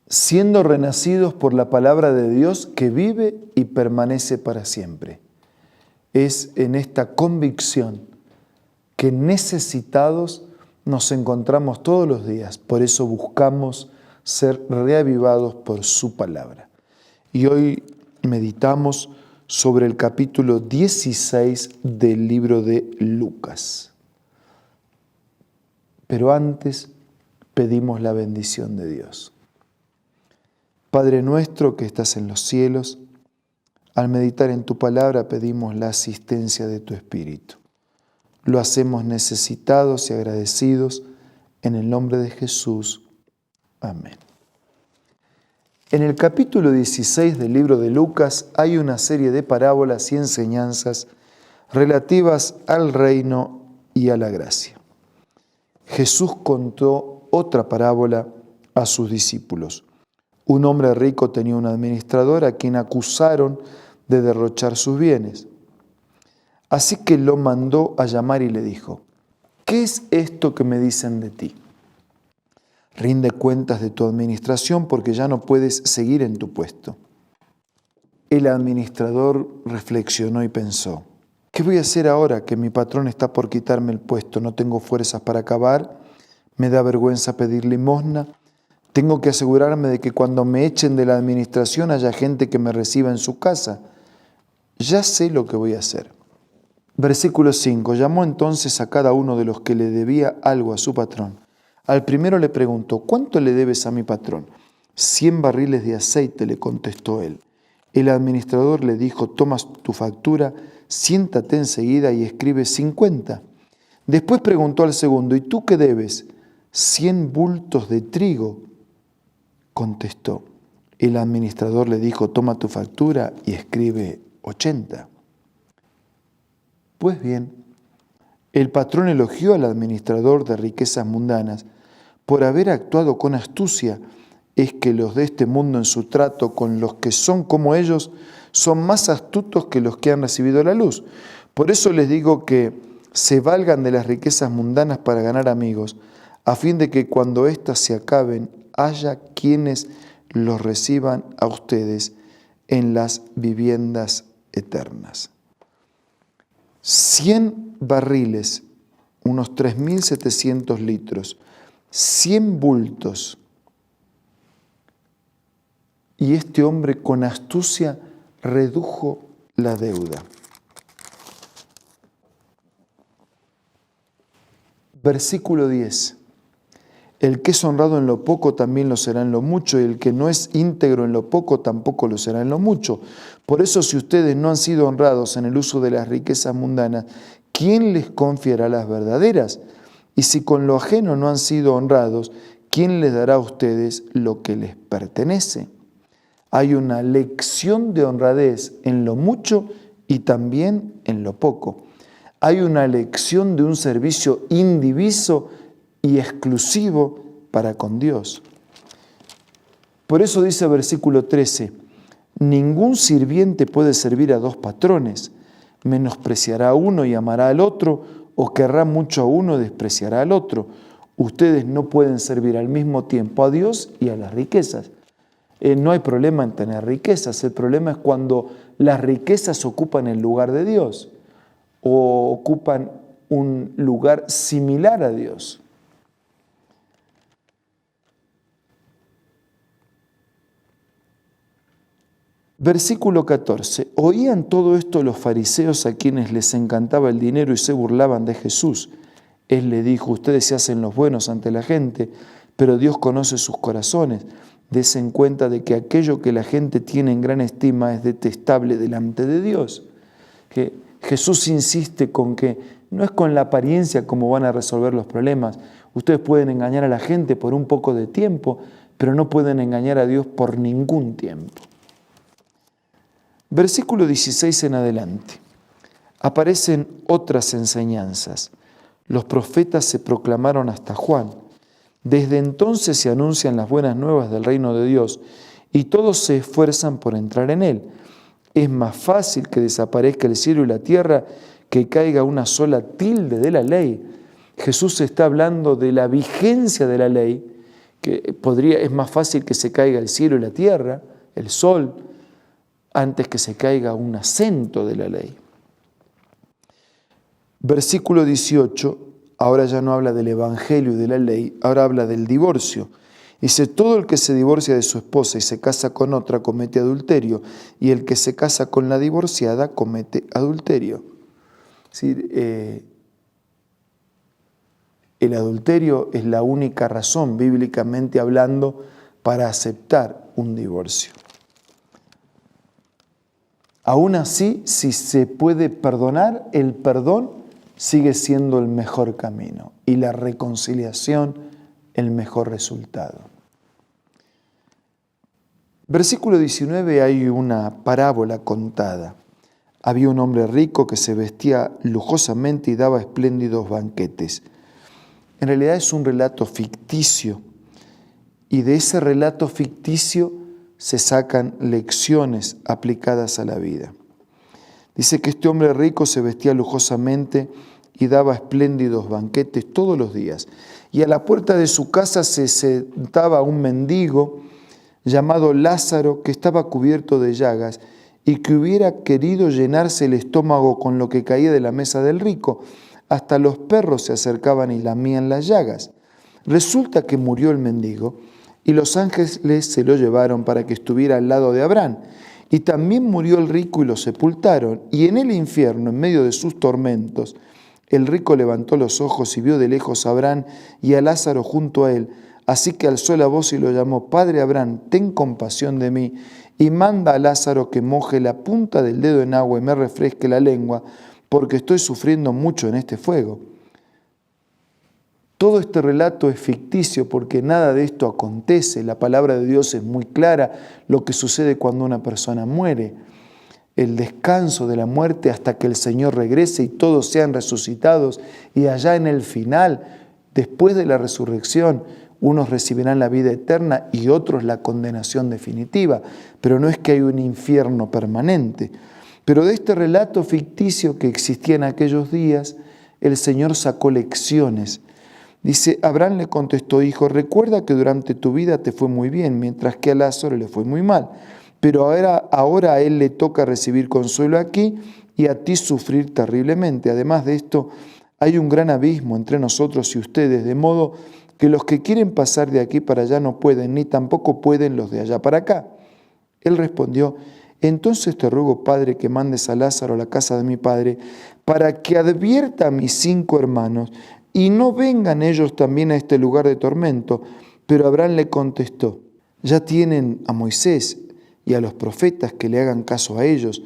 siendo renacidos por la palabra de Dios que vive y permanece para siempre. Es en esta convicción que necesitados nos encontramos todos los días. Por eso buscamos ser reavivados por su palabra. Y hoy meditamos sobre el capítulo 16 del libro de Lucas. Pero antes pedimos la bendición de Dios. Padre nuestro que estás en los cielos, al meditar en tu palabra pedimos la asistencia de tu Espíritu. Lo hacemos necesitados y agradecidos en el nombre de Jesús. Amén. En el capítulo 16 del libro de Lucas hay una serie de parábolas y enseñanzas relativas al reino y a la gracia. Jesús contó otra parábola a sus discípulos. Un hombre rico tenía un administrador a quien acusaron de derrochar sus bienes. Así que lo mandó a llamar y le dijo: ¿qué es esto que me dicen de ti? Rinde cuentas de tu administración porque ya no puedes seguir en tu puesto. El administrador reflexionó y pensó: ¿qué voy a hacer ahora que mi patrón está por quitarme el puesto? No tengo fuerzas para acabar, me da vergüenza pedir limosna, tengo que asegurarme de que cuando me echen de la administración haya gente que me reciba en su casa. Ya sé lo que voy a hacer. Versículo 5. Llamó entonces a cada uno de los que le debía algo a su patrón. Al primero le preguntó: ¿cuánto le debes a mi patrón? 100 barriles de aceite, le contestó él. El administrador le dijo: toma tu factura, siéntate enseguida y escribe 50. Después preguntó al segundo: ¿y tú qué debes? 100 bultos de trigo, contestó. El administrador le dijo: toma tu factura y escribe 80. Pues bien, el patrón elogió al administrador de riquezas mundanas por haber actuado con astucia. Es que los de este mundo en su trato con los que son como ellos son más astutos que los que han recibido la luz. Por eso les digo que se valgan de las riquezas mundanas para ganar amigos, a fin de que cuando éstas se acaben haya quienes los reciban a ustedes en las viviendas eternas. 100 barriles, unos 3.700 litros, 100 bultos. Y este hombre con astucia redujo la deuda. Versículo 10. El que es honrado en lo poco también lo será en lo mucho, y el que no es íntegro en lo poco tampoco lo será en lo mucho. Por eso, si ustedes no han sido honrados en el uso de las riquezas mundanas, ¿quién les confiará las verdaderas? Y si con lo ajeno no han sido honrados, ¿quién les dará a ustedes lo que les pertenece? Hay una lección de honradez en lo mucho y también en lo poco. Hay una lección de un servicio indiviso y exclusivo para con Dios. Por eso dice versículo 13, ningún sirviente puede servir a dos patrones, menospreciará a uno y amará al otro, o querrá mucho a uno y despreciará al otro. Ustedes no pueden servir al mismo tiempo a Dios y a las riquezas. No hay problema en tener riquezas, el problema es cuando las riquezas ocupan el lugar de Dios o ocupan un lugar similar a Dios. Versículo 14. Oían todo esto los fariseos a quienes les encantaba el dinero y se burlaban de Jesús. Él le dijo: ustedes se hacen los buenos ante la gente, pero Dios conoce sus corazones. Desen cuenta de que aquello que la gente tiene en gran estima es detestable delante de Dios. Que Jesús insiste con que no es con la apariencia como van a resolver los problemas. Ustedes pueden engañar a la gente por un poco de tiempo, pero no pueden engañar a Dios por ningún tiempo. Versículo 16 en adelante. Aparecen otras enseñanzas. Los profetas se proclamaron hasta Juan. Desde entonces se anuncian las buenas nuevas del reino de Dios y todos se esfuerzan por entrar en él. Es más fácil que desaparezca el cielo y la tierra que caiga una sola tilde de la ley. Jesús está hablando de la vigencia de la ley, que es más fácil que se caiga el cielo y la tierra, el sol, antes que se caiga un acento de la ley. Versículo 18, ahora ya no habla del evangelio y de la ley, ahora habla del divorcio. Dice, todo el que se divorcia de su esposa y se casa con otra comete adulterio, y el que se casa con la divorciada comete adulterio. Es decir, el adulterio es la única razón, bíblicamente hablando, para aceptar un divorcio. Aún así, si se puede perdonar, el perdón sigue siendo el mejor camino y la reconciliación el mejor resultado. Versículo 19 hay una parábola contada. Había un hombre rico que se vestía lujosamente y daba espléndidos banquetes. En realidad es un relato ficticio y de ese relato ficticio se sacan lecciones aplicadas a la vida. Dice que este hombre rico se vestía lujosamente y daba espléndidos banquetes todos los días. Y a la puerta de su casa se sentaba un mendigo llamado Lázaro, que estaba cubierto de llagas y que hubiera querido llenarse el estómago con lo que caía de la mesa del rico. Hasta los perros se acercaban y lamían las llagas. Resulta que murió el mendigo y los ángeles se lo llevaron para que estuviera al lado de Abraham. Y también murió el rico y lo sepultaron. Y en el infierno, en medio de sus tormentos, el rico levantó los ojos y vio de lejos a Abraham y a Lázaro junto a él. Así que alzó la voz y lo llamó: Padre Abraham, ten compasión de mí y manda a Lázaro que moje la punta del dedo en agua y me refresque la lengua, porque estoy sufriendo mucho en este fuego. Todo este relato es ficticio porque nada de esto acontece. La palabra de Dios es muy clara, lo que sucede cuando una persona muere. El descanso de la muerte hasta que el Señor regrese y todos sean resucitados, y allá en el final, después de la resurrección, unos recibirán la vida eterna y otros la condenación definitiva, pero no es que hay un infierno permanente. Pero de este relato ficticio que existía en aquellos días, el Señor sacó lecciones. Dice, Abraham le contestó: hijo, recuerda que durante tu vida te fue muy bien, mientras que a Lázaro le fue muy mal. Pero ahora a él le toca recibir consuelo aquí y a ti sufrir terriblemente. Además de esto, hay un gran abismo entre nosotros y ustedes, de modo que los que quieren pasar de aquí para allá no pueden, ni tampoco pueden los de allá para acá. Él respondió: entonces te ruego, Padre, que mandes a Lázaro a la casa de mi padre, para que advierta a mis 5 hermanos, y no vengan ellos también a este lugar de tormento. Pero Abraham le contestó: ya tienen a Moisés y a los profetas, que le hagan caso a ellos.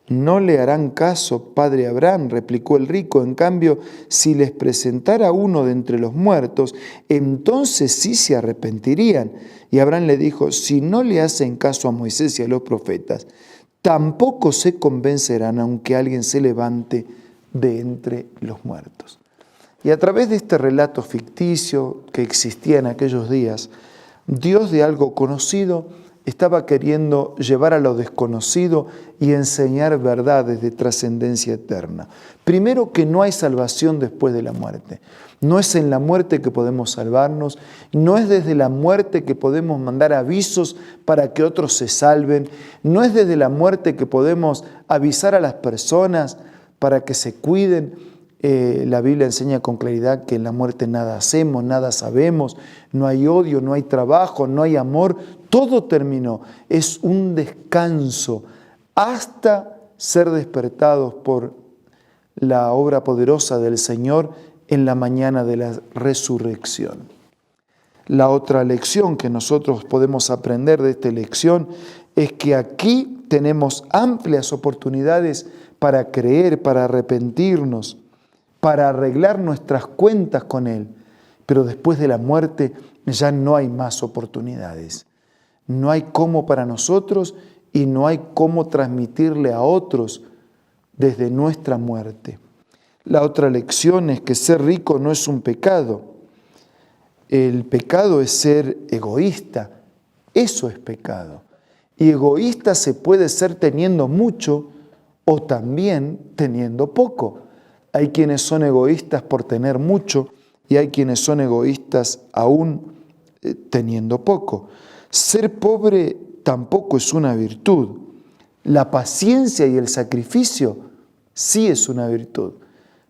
No le harán caso, padre Abraham, replicó el rico. En cambio, si les presentara uno de entre los muertos, entonces sí se arrepentirían. Y Abraham le dijo: si no le hacen caso a Moisés y a los profetas, tampoco se convencerán aunque alguien se levante de entre los muertos. Y a través de este relato ficticio que existía en aquellos días, Dios, de algo conocido, estaba queriendo llevar a lo desconocido y enseñar verdades de trascendencia eterna. Primero, que no hay salvación después de la muerte. No es en la muerte que podemos salvarnos, no es desde la muerte que podemos mandar avisos para que otros se salven, no es desde la muerte que podemos avisar a las personas para que se cuiden. La Biblia enseña con claridad que en la muerte nada hacemos, nada sabemos, no hay odio, no hay trabajo, no hay amor, todo terminó. Es un descanso hasta ser despertados por la obra poderosa del Señor en la mañana de la resurrección. La otra lección que nosotros podemos aprender de esta lección es que aquí tenemos amplias oportunidades para creer, para arrepentirnos, para arreglar nuestras cuentas con Él. Pero después de la muerte ya no hay más oportunidades. No hay cómo para nosotros y no hay cómo transmitirle a otros desde nuestra muerte. La otra lección es que ser rico no es un pecado. El pecado es ser egoísta. Eso es pecado. Y egoísta se puede ser teniendo mucho o también teniendo poco. Hay quienes son egoístas por tener mucho y hay quienes son egoístas aún teniendo poco. Ser pobre tampoco es una virtud. La paciencia y el sacrificio sí es una virtud.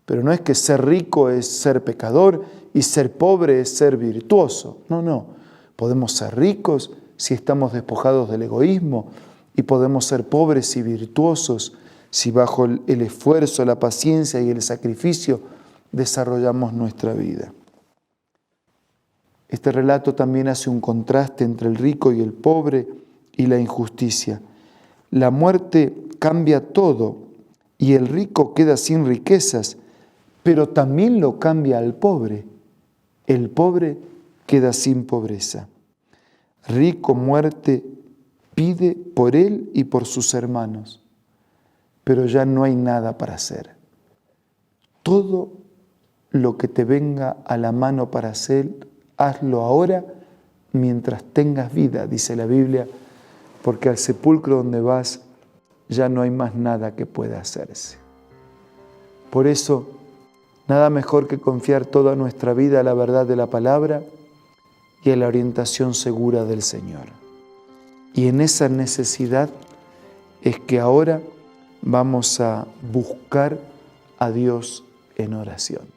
Pero no es que ser rico es ser pecador y ser pobre es ser virtuoso. No. Podemos ser ricos si estamos despojados del egoísmo y podemos ser pobres y virtuosos si bajo el esfuerzo, la paciencia y el sacrificio desarrollamos nuestra vida. Este relato también hace un contraste entre el rico y el pobre y la injusticia. La muerte cambia todo y el rico queda sin riquezas, pero también lo cambia al pobre. El pobre queda sin pobreza. Rico, muerte, pide por él y por sus hermanos, pero ya no hay nada para hacer. Todo lo que te venga a la mano para hacer, hazlo ahora mientras tengas vida, dice la Biblia, porque al sepulcro donde vas ya no hay más nada que pueda hacerse. Por eso, nada mejor que confiar toda nuestra vida a la verdad de la palabra y a la orientación segura del Señor. Y en esa necesidad es que ahora vamos a buscar a Dios en oración.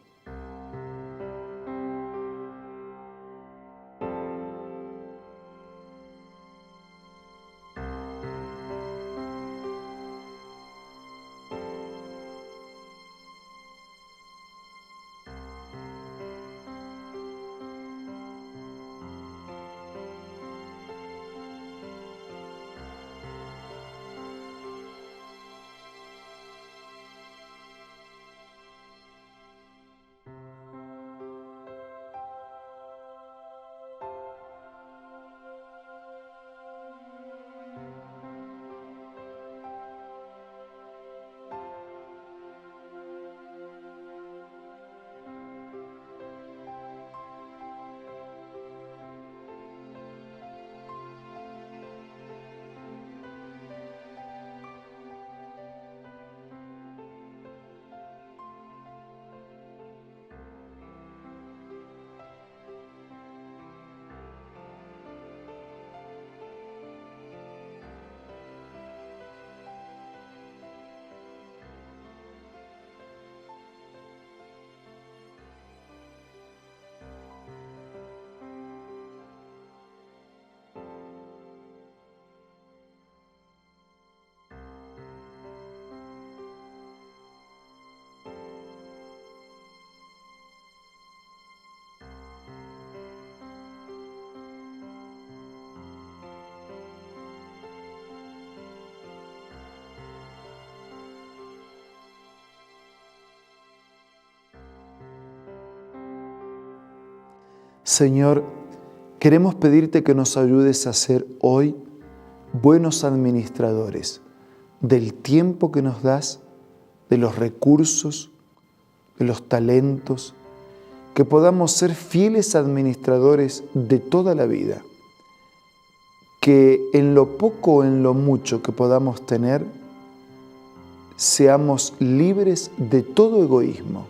Señor, queremos pedirte que nos ayudes a ser hoy buenos administradores del tiempo que nos das, de los recursos, de los talentos, que podamos ser fieles administradores de toda la vida, que en lo poco o en lo mucho que podamos tener, seamos libres de todo egoísmo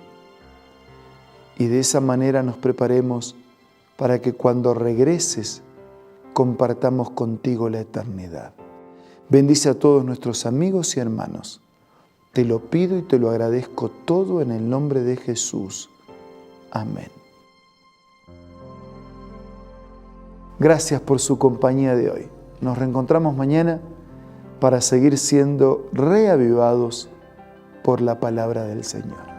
y de esa manera nos preparemos para que cuando regreses compartamos contigo la eternidad. Bendice a todos nuestros amigos y hermanos. Te lo pido y te lo agradezco todo en el nombre de Jesús. Amén. Gracias por su compañía de hoy. Nos reencontramos mañana para seguir siendo reavivados por la palabra del Señor.